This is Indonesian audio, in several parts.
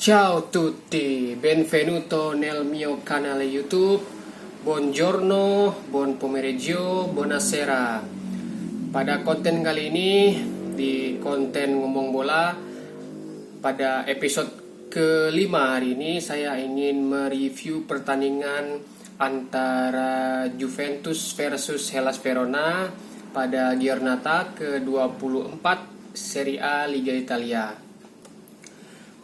Ciao tutti, benvenuto nel mio canale YouTube. Buongiorno, buon pomeriggio, buonasera. Pada konten kali ini, di konten ngomong bola, pada episode kelima hari ini saya ingin mereview pertandingan antara Juventus versus Hellas Verona pada Giornata ke-24 Serie A Liga Italia.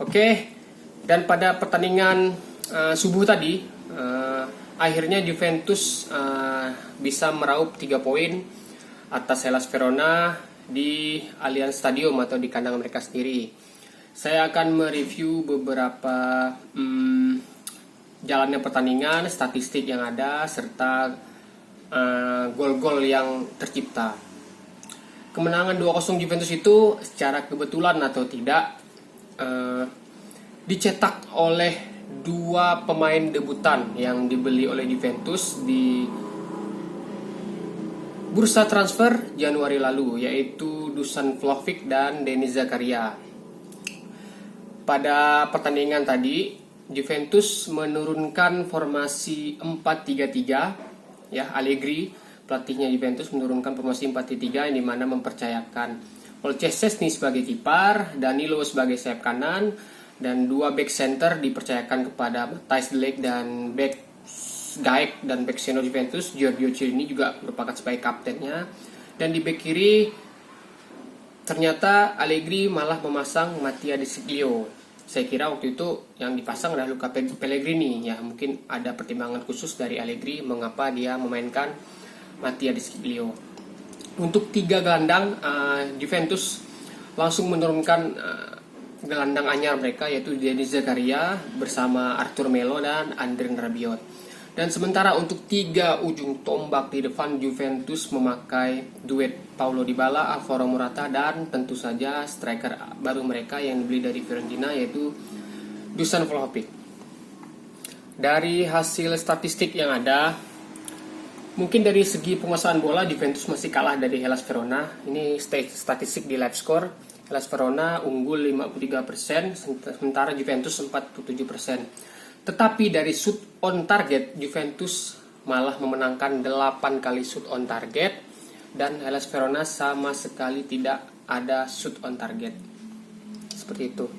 Oke, dan pada pertandingan subuh tadi, akhirnya Juventus bisa meraup 3 poin atas Hellas Verona di Allianz Stadium atau di kandang mereka sendiri. Saya akan mereview beberapa jalannya pertandingan, statistik yang ada, serta gol-gol yang tercipta. Kemenangan 2-0 Juventus itu secara kebetulan atau tidak dicetak oleh dua pemain debutan yang dibeli oleh Juventus di bursa transfer Januari lalu, yaitu Dusan Vlahovic dan Denis Zakaria. Pada pertandingan tadi, Juventus menurunkan formasi 4-3-3, ya. Allegri, pelatihnya Juventus, menurunkan formasi 4-3 yang dimana mempercayakan Szczęsny sebagai kiper, Danilo sebagai sayap kanan, dan dua back center dipercayakan kepada Matthijs de Ligt, dan back Gaek dan back senior Juventus Giorgio Chiellini juga merupakan sebagai kaptennya. Dan di back kiri ternyata Allegri malah memasang Mattia De Sciglio. Saya kira waktu itu yang dipasang adalah Luca Pellegrini, ya. Mungkin ada pertimbangan khusus dari Allegri mengapa dia memainkan Mattia De Sciglio. Untuk 3 gelandang, Juventus langsung menurunkan gelandang anyar mereka, yaitu Denis Zakaria bersama Arthur Melo dan Adrien Rabiot. Dan sementara untuk 3 ujung tombak di depan, Juventus memakai duet Paulo Dybala, Alvaro Morata, dan tentu saja striker baru mereka yang dibeli dari Fiorentina, yaitu Dusan Vlahovic. Dari hasil statistik yang ada, mungkin dari segi penguasaan bola Juventus masih kalah dari Hellas Verona. Ini statistik di live score. Hellas Verona unggul 53%, sementara Juventus 47%. Tetapi dari shoot on target, Juventus malah memenangkan 8 kali shoot on target, dan Hellas Verona sama sekali tidak ada shoot on target. Seperti itu.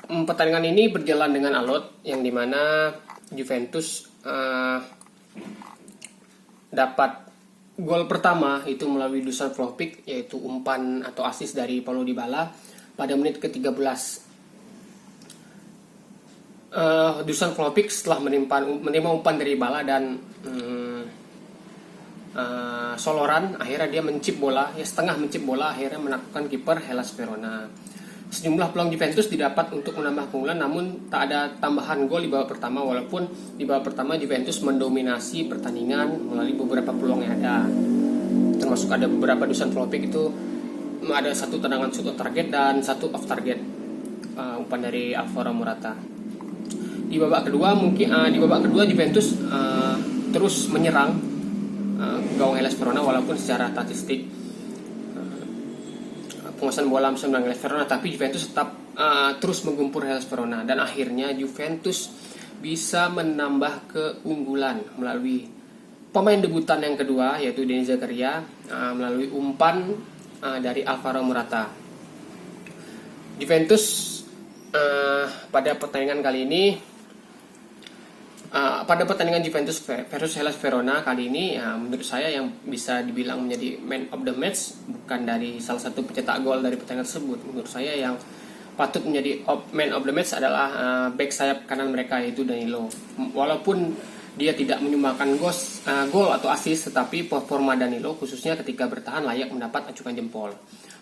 Pertandingan ini berjalan dengan alot, yang dimana Juventus dapat gol pertama itu melalui Dusan Vlahovic, yaitu umpan atau assist dari Paulo Dybala pada menit ke-13. Dusan Vlahovic setelah menerima umpan dari Dybala dan soloran, akhirnya dia mencip bola, ya setengah mencip bola, akhirnya menaklukkan kiper Hellas Verona. Sejumlah peluang Juventus didapat untuk menambah keunggulan, namun tak ada tambahan gol di babak pertama, walaupun di babak pertama Juventus mendominasi pertandingan melalui beberapa peluang yang ada. Termasuk ada beberapa Dusan Vlahovic itu ada 1 tendangan shoot on target dan 1 off target, umpan dari Alvaro Morata. Di babak kedua Juventus terus menyerang gawang Hellas Verona, walaupun secara statistik penguasaan bola menang Hellas Verona, tapi Juventus tetap terus menggempur Hellas Verona, dan akhirnya Juventus bisa menambah keunggulan melalui pemain debutan yang kedua, yaitu Denis Zakaria, melalui umpan dari Alvaro Morata. Juventus pada pertandingan kali ini, pada pertandingan Juventus versus Hellas Verona kali ini, ya, menurut saya yang bisa dibilang menjadi man of the match bukan dari salah satu pencetak gol dari pertandingan tersebut. Menurut saya yang patut menjadi man of the match adalah back sayap kanan mereka, yaitu Danilo. Walaupun dia tidak menyumbangkan gol atau assist, tetapi performa Danilo khususnya ketika bertahan layak mendapat acukan jempol.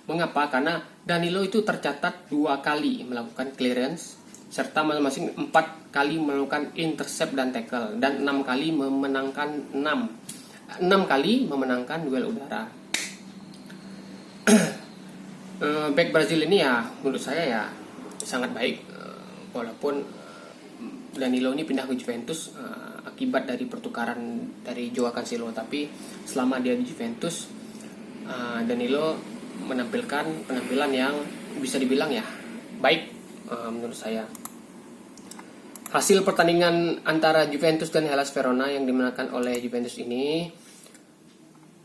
Mengapa? Karena Danilo itu tercatat 2 kali melakukan clearance, serta masing-masing 4 kali melakukan intercept dan tackle, dan 6 kali memenangkan duel udara. Back Brazil ini, ya, menurut saya ya sangat baik, walaupun Danilo ini pindah ke Juventus akibat dari pertukaran dari Joao Cancelo, tapi selama dia di Juventus, Danilo menampilkan penampilan yang bisa dibilang ya baik menurut saya. Hasil pertandingan antara Juventus dan Hellas Verona yang dimenangkan oleh Juventus ini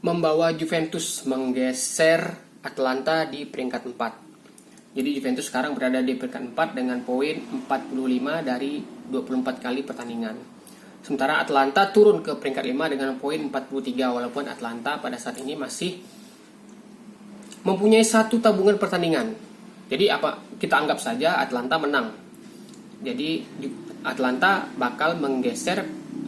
membawa Juventus menggeser Atalanta di peringkat 4. Jadi Juventus sekarang berada di peringkat 4 dengan poin 45 dari 24 kali pertandingan. Sementara Atalanta turun ke peringkat 5 dengan poin 43, walaupun Atalanta pada saat ini masih mempunyai 1 tabungan pertandingan. Jadi kita anggap saja Atalanta menang. Jadi Atalanta bakal menggeser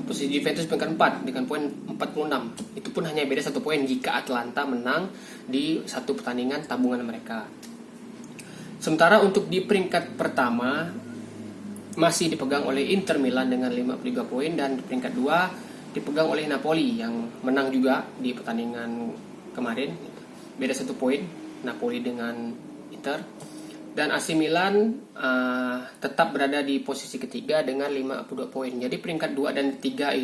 posisi Juventus peringkat 4 dengan poin 46. Itu pun hanya beda 1 poin jika Atalanta menang di 1 pertandingan tabungan mereka. Sementara untuk di peringkat pertama masih dipegang oleh Inter Milan dengan 53 poin, dan di peringkat 2 dipegang oleh Napoli yang menang juga di pertandingan kemarin. Beda 1 poin Napoli dengan Inter. Dan AC Milan tetap berada di posisi ketiga dengan 52 poin. Jadi peringkat 2 dan 3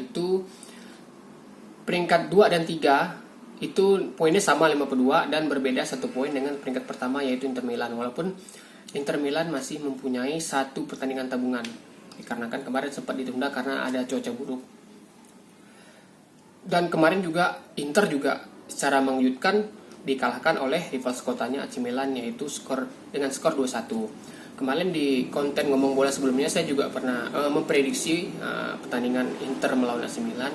itu poinnya sama 52 dan berbeda 1 poin dengan peringkat pertama yaitu Inter Milan. Walaupun Inter Milan masih mempunyai 1 pertandingan tabungan dikarenakan kemarin sempat ditunda karena ada cuaca buruk. Dan kemarin juga Inter juga secara mengejutkan dikalahkan oleh rival sekotanya AC Milan yaitu dengan skor 2-1. Kemarin di konten ngomong bola sebelumnya saya juga pernah memprediksi pertandingan Inter melawan AC Milan.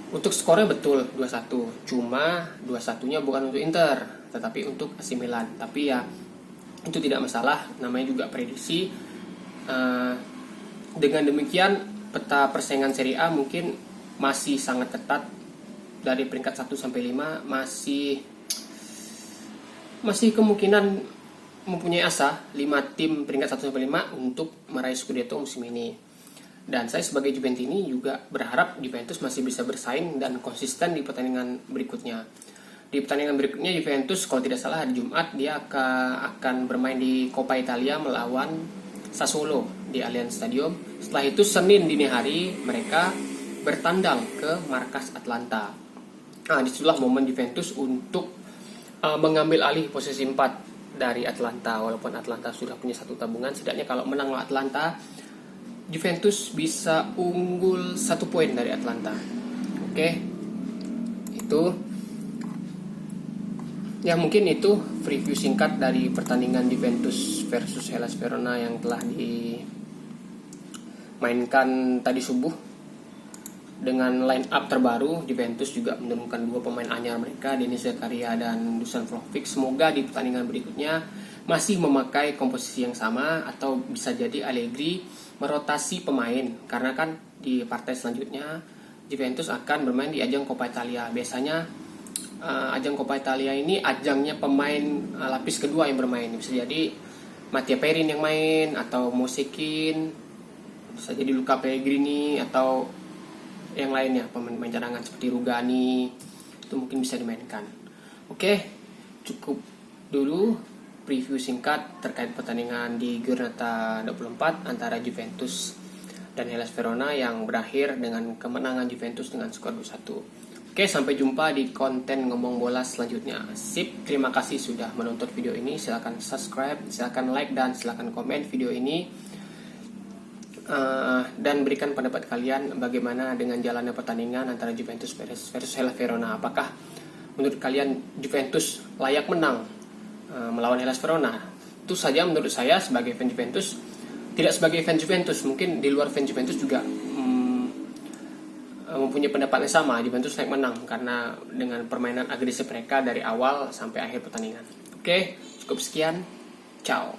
Untuk skornya betul 2-1. Cuma 2-1-nya bukan untuk Inter, tetapi untuk AC Milan. Tapi ya itu tidak masalah, namanya juga prediksi. Dengan demikian peta persaingan Serie A mungkin masih sangat ketat. Dari peringkat 1 sampai 5 masih kemungkinan mempunyai asa 5 tim peringkat 1 sampai 5 untuk meraih Scudetto musim ini. Dan saya sebagai Juventini juga berharap Juventus masih bisa bersaing dan konsisten di pertandingan berikutnya. Di pertandingan berikutnya Juventus kalau tidak salah hari Jumat dia akan bermain di Coppa Italia melawan Sassuolo di Allianz Stadium. Setelah itu Senin dini hari mereka bertandang ke markas Atalanta. Disitulah momen Juventus untuk mengambil alih posisi 4 dari Atalanta. Walaupun Atalanta sudah punya 1 tabungan, setidaknya kalau menang lawan Atalanta, Juventus bisa unggul 1 poin dari Atalanta. Oke, itu ya, mungkin itu preview singkat dari pertandingan Juventus versus Hellas Verona yang telah dimainkan tadi subuh. Dengan line up terbaru, Juventus juga menurunkan 2 pemain anyar mereka, Denis Zakaria dan Dusan Vlahovic. Semoga di pertandingan berikutnya masih memakai komposisi yang sama, atau bisa jadi Allegri merotasi pemain, karena kan di partai selanjutnya Juventus akan bermain di ajang Coppa Italia. Biasanya ajang Coppa Italia ini ajangnya pemain lapis kedua yang bermain. Bisa jadi Mattia Perin yang main, atau Mosekin, bisa jadi Luca Pellegrini, atau yang lainnya pemain cadangan seperti Rugani itu mungkin bisa dimainkan. Oke, cukup dulu preview singkat terkait pertandingan di Giornata 24 antara Juventus dan Hellas Verona yang berakhir dengan kemenangan Juventus dengan skor 2-1. Oke, sampai jumpa di konten ngomong bola selanjutnya. Sip, terima kasih sudah menonton video ini. Silakan subscribe, silakan like, dan silakan komen video ini. Dan berikan pendapat kalian bagaimana dengan jalannya pertandingan antara Juventus versus Hellas Verona. Apakah menurut kalian Juventus layak menang melawan Hellas Verona? Itu saja menurut saya sebagai fan Juventus. Tidak sebagai fan Juventus, mungkin di luar fan Juventus juga mempunyai pendapat yang sama. Juventus layak menang karena dengan permainan agresif mereka dari awal sampai akhir pertandingan. Oke, cukup sekian. Ciao.